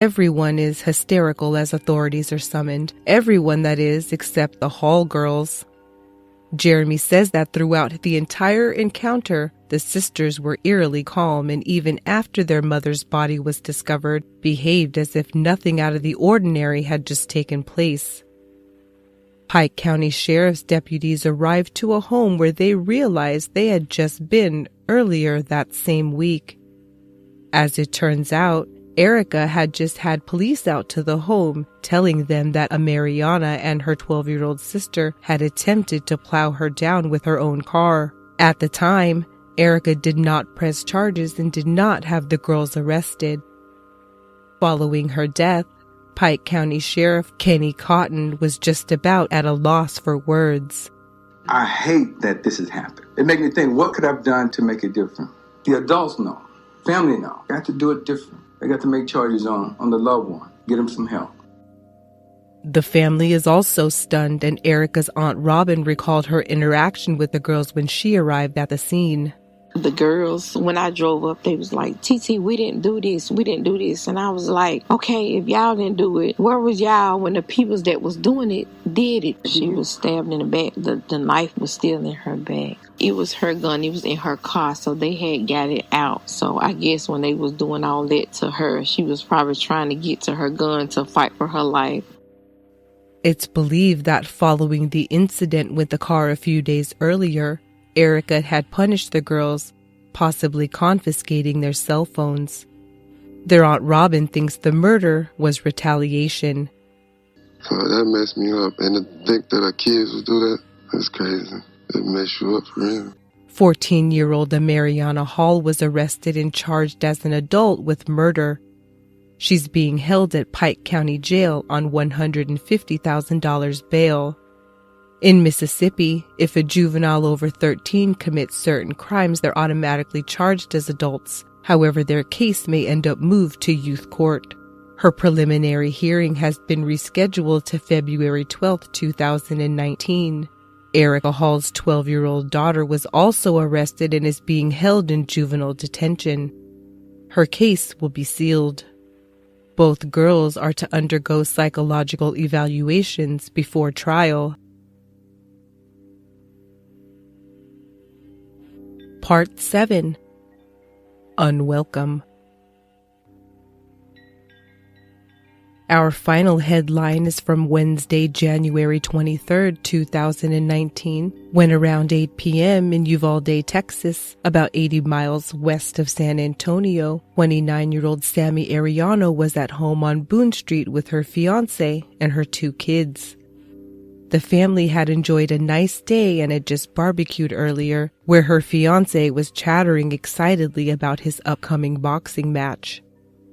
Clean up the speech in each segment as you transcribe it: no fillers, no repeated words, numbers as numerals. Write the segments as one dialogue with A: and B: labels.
A: Everyone is hysterical as authorities are summoned. Everyone, that is, except the hall girls. Jeremy says that throughout the entire encounter, the sisters were eerily calm, and even after their mother's body was discovered, behaved as if nothing out of the ordinary had just taken place. Pike County Sheriff's deputies arrived to a home where they realized they had just been earlier that same week. As it turns out, Erica had just had police out to the home, telling them that Amariyona and her 12-year-old sister had attempted to plow her down with her own car. At the time, Erica did not press charges and did not have the girls arrested. Following her death, Pike County Sheriff Kenny Cotton was just about at a loss for words.
B: I hate that this has happened. It makes me think, what could I have done to make it different? The adults know. Family know. Got to do it different. They got to make charges on the loved one. Get them some help.
A: The family is also stunned, and Erica's Aunt Robin recalled her interaction with the girls when she arrived at the scene.
C: The girls, when I drove up, they was like, TT, we didn't do this. And I was like, okay, if y'all didn't do it, where was y'all when the people that was doing it did it? She was stabbed in the back. The knife was still in her bag. It was her gun. It was in her car, so they had got it out. So I guess when they was doing all that to her, she was probably trying to get to her gun to fight for her life.
A: It's believed that following the incident with the car a few days earlier, Erica had punished the girls, possibly confiscating their cell phones. Their Aunt Robin thinks the murder was retaliation.
D: So that messed me up, and to think that our kids would do that, that's crazy. It messed you up for real.
A: 14-year-old Amariyona Hall was arrested and charged as an adult with murder. She's being held at Pike County Jail on $150,000 bail. In Mississippi, if a juvenile over 13 commits certain crimes, they're automatically charged as adults. However, their case may end up moved to youth court. Her preliminary hearing has been rescheduled to February 12, 2019. Erica Hall's 12-year-old daughter was also arrested and is being held in juvenile detention. Her case will be sealed. Both girls are to undergo psychological evaluations before trial. Part 7. Unwelcome. Our final headline is from Wednesday, January 23, 2019, when around 8 p.m. in Uvalde, Texas, about 80 miles west of San Antonio, 29-year-old Sammy Amariyona was at home on Boone Street with her fiancé and her 2 kids. The family had enjoyed a nice day and had just barbecued earlier, where her fiancé was chattering excitedly about his upcoming boxing match.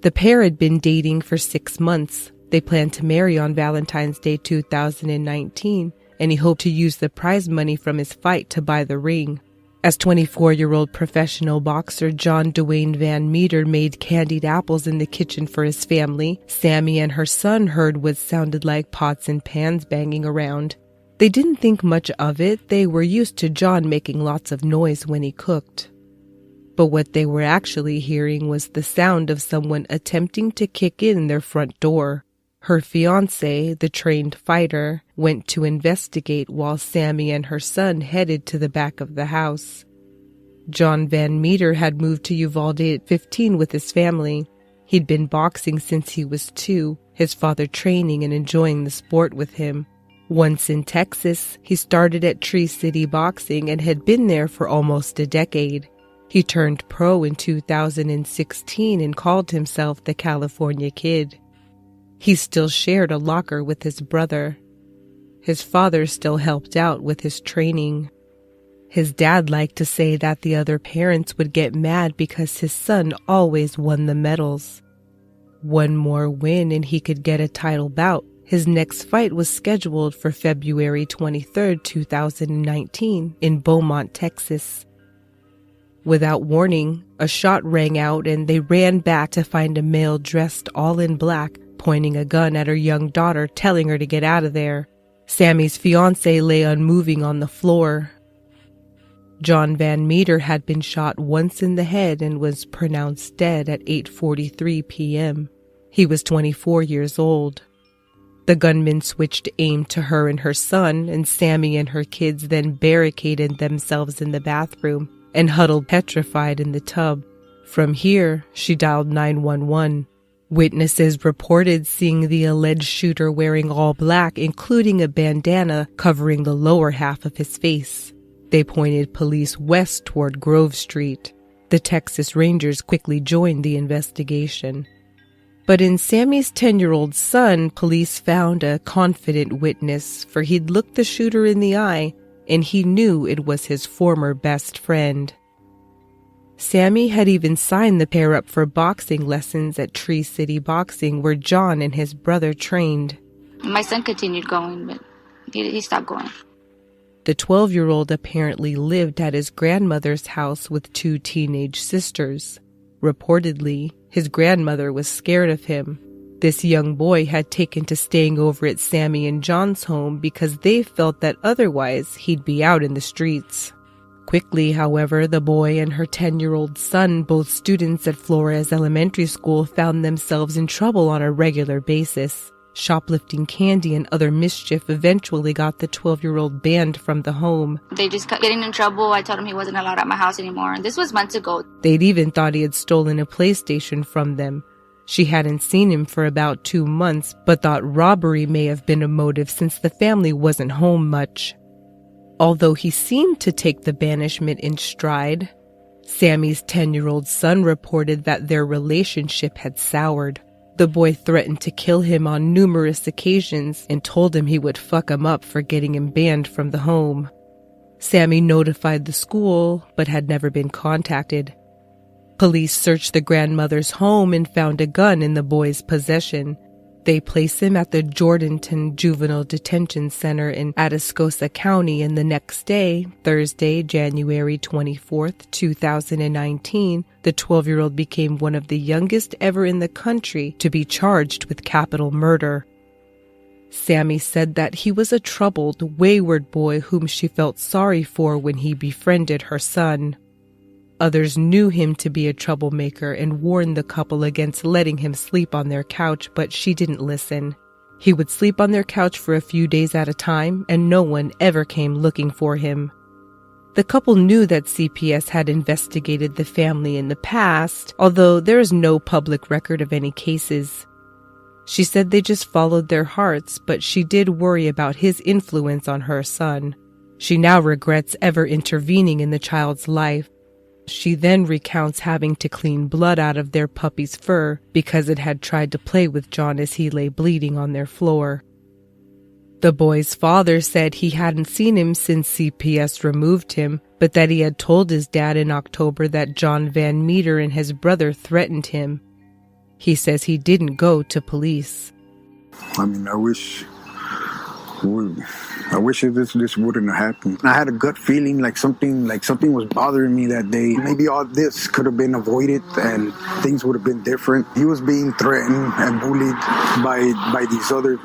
A: The pair had been dating for 6 months. They planned to marry on Valentine's Day 2019, and he hoped to use the prize money from his fight to buy the ring. As 24-year-old professional boxer John Dwayne Van Meter made candied apples in the kitchen for his family, Sammy and her son heard what sounded like pots and pans banging around. They didn't think much of it. They were used to John making lots of noise when he cooked. But what they were actually hearing was the sound of someone attempting to kick in their front door. Her fiancé, the trained fighter, went to investigate while Sammy and her son headed to the back of the house. John Van Meter had moved to Uvalde at 15 with his family. He'd been boxing since he was 2, his father training and enjoying the sport with him. Once in Texas, he started at Tree City Boxing and had been there for almost a decade. He turned pro in 2016 and called himself the California Kid. He still shared a locker with his brother. His father still helped out with his training. His dad liked to say that the other parents would get mad because his son always won the medals. One more win and he could get a title bout. His next fight was scheduled for February 23, 2019 in Beaumont, Texas. Without warning, a shot rang out and they ran back to find a male dressed all in black, pointing a gun at her young daughter, telling her to get out of there. Sammy's fiancé lay unmoving on the floor. John Van Meter had been shot once in the head and was pronounced dead at 8:43 p.m. He was 24 years old. The gunman switched aim to her and her son, and Sammy and her kids then barricaded themselves in the bathroom and huddled petrified in the tub. From here, she dialed 911. Witnesses reported seeing the alleged shooter wearing all black, including a bandana covering the lower half of his face. They pointed police west toward Grove Street. The Texas Rangers quickly joined the investigation. But in Sammy's 10-year-old son, police found a confident witness, for he'd looked the shooter in the eye, and he knew it was his former best friend. Sammy had even signed the pair up for boxing lessons at Tree City Boxing, where John and his brother trained.
E: My son continued going, but he stopped going.
A: The 12-year-old apparently lived at his grandmother's house with 2 teenage sisters. Reportedly, his grandmother was scared of him. This young boy had taken to staying over at Sammy and John's home because they felt that otherwise he'd be out in the streets. Quickly, however, the boy and her 10-year-old son, both students at Flores Elementary School, found themselves in trouble on a regular basis. Shoplifting candy and other mischief eventually got the 12-year-old banned from the home.
E: They just kept getting in trouble. I told him he wasn't allowed at my house anymore. And this was months ago.
A: They'd even thought he had stolen a PlayStation from them. She hadn't seen him for about 2 months, but thought robbery may have been a motive since the family wasn't home much. Although he seemed to take the banishment in stride, Sammy's 10-year-old son reported that their relationship had soured. The boy threatened to kill him on numerous occasions and told him he would fuck him up for getting him banned from the home. Sammy notified the school, but had never been contacted. Police searched the grandmother's home and found a gun in the boy's possession. They placed him at the Jordanton Juvenile Detention Center in Atascosa County, and the next day, Thursday, January 24th, 2019, the 12-year-old became one of the youngest ever in the country to be charged with capital murder. Sammy said that he was a troubled, wayward boy whom she felt sorry for when he befriended her son. Others knew him to be a troublemaker and warned the couple against letting him sleep on their couch, but she didn't listen. He would sleep on their couch for a few days at a time, and no one ever came looking for him. The couple knew that CPS had investigated the family in the past, although there is no public record of any cases. She said they just followed their hearts, but she did worry about his influence on her son. She now regrets ever intervening in the child's life. She then recounts having to clean blood out of their puppy's fur because it had tried to play with John as he lay bleeding on their floor. The boy's father said he hadn't seen him since CPS removed him, but that he had told his dad in October that John Van Meter and his brother threatened him. He says he didn't go to police.
F: I mean, I wish this wouldn't have happened. I had a gut feeling like something was bothering me that day. Maybe all this could have been avoided and things would have been different. He was being threatened and bullied by these other,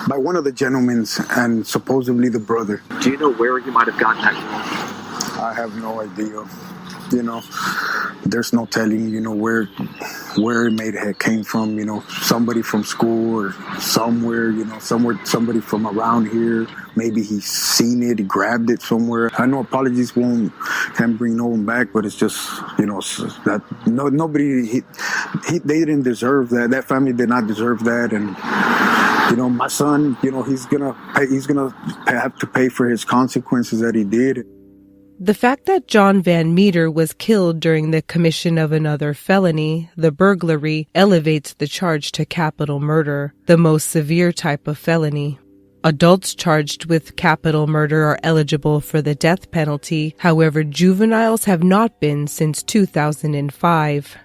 F: by one of the gentlemen and supposedly the brother.
G: Do you know where you might have gotten that from?
F: I have no idea. There's no telling, where it may have came from, somebody from school or somewhere, somebody from around here. Maybe he's seen it, he grabbed it somewhere. I know apologies can't bring no one back, but it's just, that nobody, they didn't deserve that. That family did not deserve that. And, my son, he's gonna have to pay for his consequences that he did.
A: The fact that John Van Meter was killed during the commission of another felony, the burglary, elevates the charge to capital murder, the most severe type of felony. Adults charged with capital murder are eligible for the death penalty. However, juveniles have not been since 2005.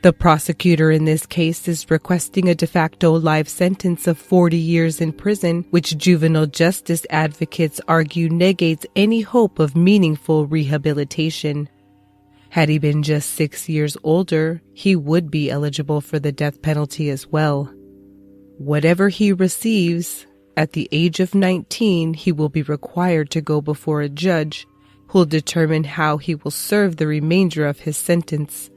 A: The prosecutor in this case is requesting a de facto life sentence of 40 years in prison, which juvenile justice advocates argue negates any hope of meaningful rehabilitation. Had he been just 6 years older, he would be eligible for the death penalty as well. Whatever he receives, at the age of 19, he will be required to go before a judge who will determine how he will serve the remainder of his sentence.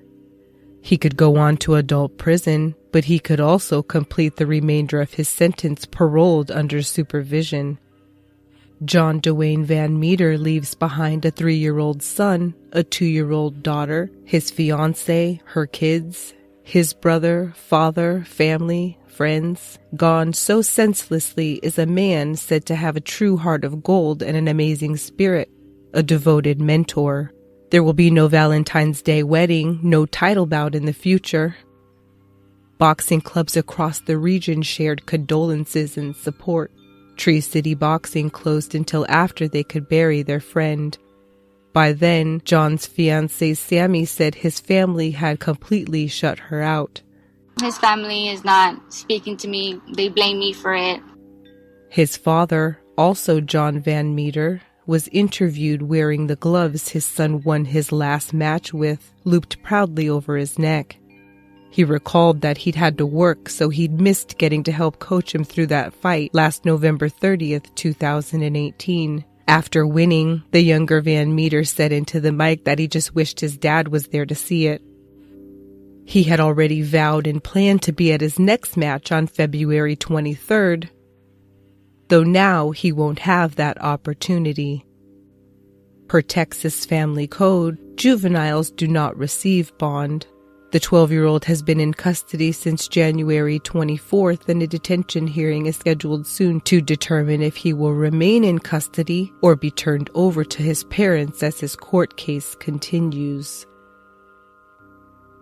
A: He could go on to adult prison, but he could also complete the remainder of his sentence paroled under supervision. John Dwayne Van Meter leaves behind a 3-year-old son, a 2-year-old daughter, his fiancée, her kids, his brother, father, family, friends. Gone so senselessly is a man said to have a true heart of gold and an amazing spirit, a devoted mentor. There will be no Valentine's Day wedding, no title bout in the future. Boxing clubs across the region shared condolences and support. Tree City Boxing closed until after they could bury their friend. By then, John's fiancée Sammy said his family had completely shut her out.
E: His family is not speaking to me. They blame me for it.
A: His father, also John Van Meter, was interviewed wearing the gloves his son won his last match with, looped proudly over his neck. He recalled that he'd had to work, so he'd missed getting to help coach him through that fight last November 30th, 2018. After winning, the younger Van Meter said into the mic that he just wished his dad was there to see it. He had already vowed and planned to be at his next match on February 23rd, though now he won't have that opportunity. Per Texas family code, juveniles do not receive bond. The 12-year-old has been in custody since January 24th, and a detention hearing is scheduled soon to determine if he will remain in custody or be turned over to his parents as his court case continues.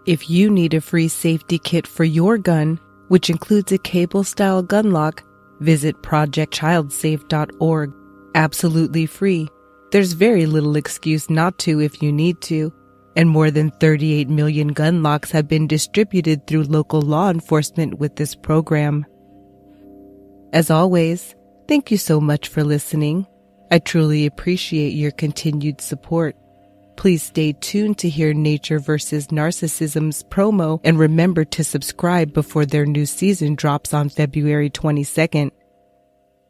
A: If you need a free safety kit for your gun, which includes a cable-style gun lock, visit projectchildsafe.org. Absolutely free. There's very little excuse not to if you need to. And more than 38 million gun locks have been distributed through local law enforcement with this program. As always, thank you so much for listening. I truly appreciate your continued support. Please stay tuned to hear Nature vs. Narcissism's promo, and remember to subscribe before their new season drops on February 22nd.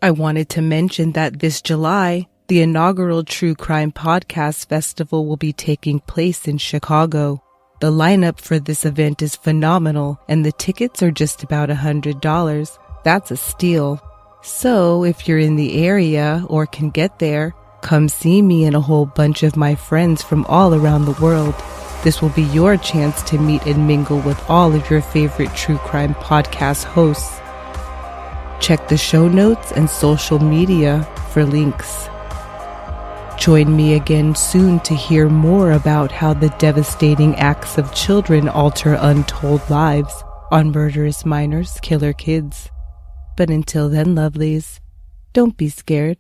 A: I wanted to mention that this July, the inaugural True Crime Podcast Festival will be taking place in Chicago. The lineup for this event is phenomenal, and the tickets are just about $100. That's a steal. So if you're in the area or can get there, come see me and a whole bunch of my friends from all around the world. This will be your chance to meet and mingle with all of your favorite true crime podcast hosts. Check the show notes and social media for links. Join me again soon to hear more about how the devastating acts of children alter untold lives on Murderous Minors, Killer Kids. But until then, lovelies, don't be scared.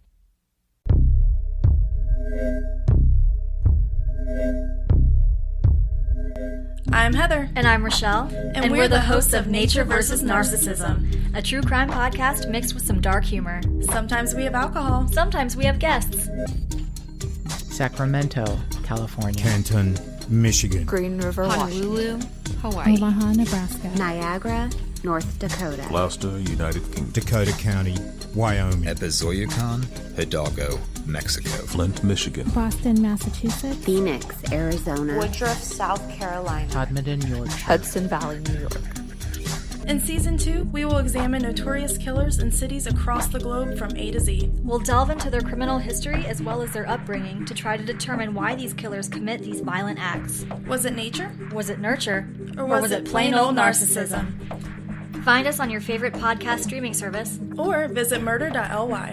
H: I'm Heather.
I: And I'm Rochelle.
H: And we're the hosts of Nature vs. Narcissism,
I: a true crime podcast mixed with some dark humor.
H: Sometimes we have alcohol.
I: Sometimes we have guests.
J: Sacramento, California.
K: Canton, Michigan.
L: Green River,
M: Honolulu, Hawaii.
N: Omaha, Nebraska.
L: Niagara, North Dakota.
K: Gloucester, United Kingdom.
O: Dakota County, Wyoming.
P: Epizoyucan, Hidalgo, Mexico.
K: Flint, Michigan.
N: Boston, Massachusetts.
L: Phoenix, Arizona.
Q: Woodruff, South Carolina.
J: Edmonton, Georgia.
Q: Hudson Valley, New York.
H: In Season 2, we will examine notorious killers in cities across the globe from A to Z.
I: We'll delve into their criminal history as well as their upbringing to try to determine why these killers commit these violent acts.
H: Was it nature?
I: Was it nurture?
H: Or was it plain old narcissism?
I: Find us on your favorite podcast streaming service.
H: Or visit murder.ly.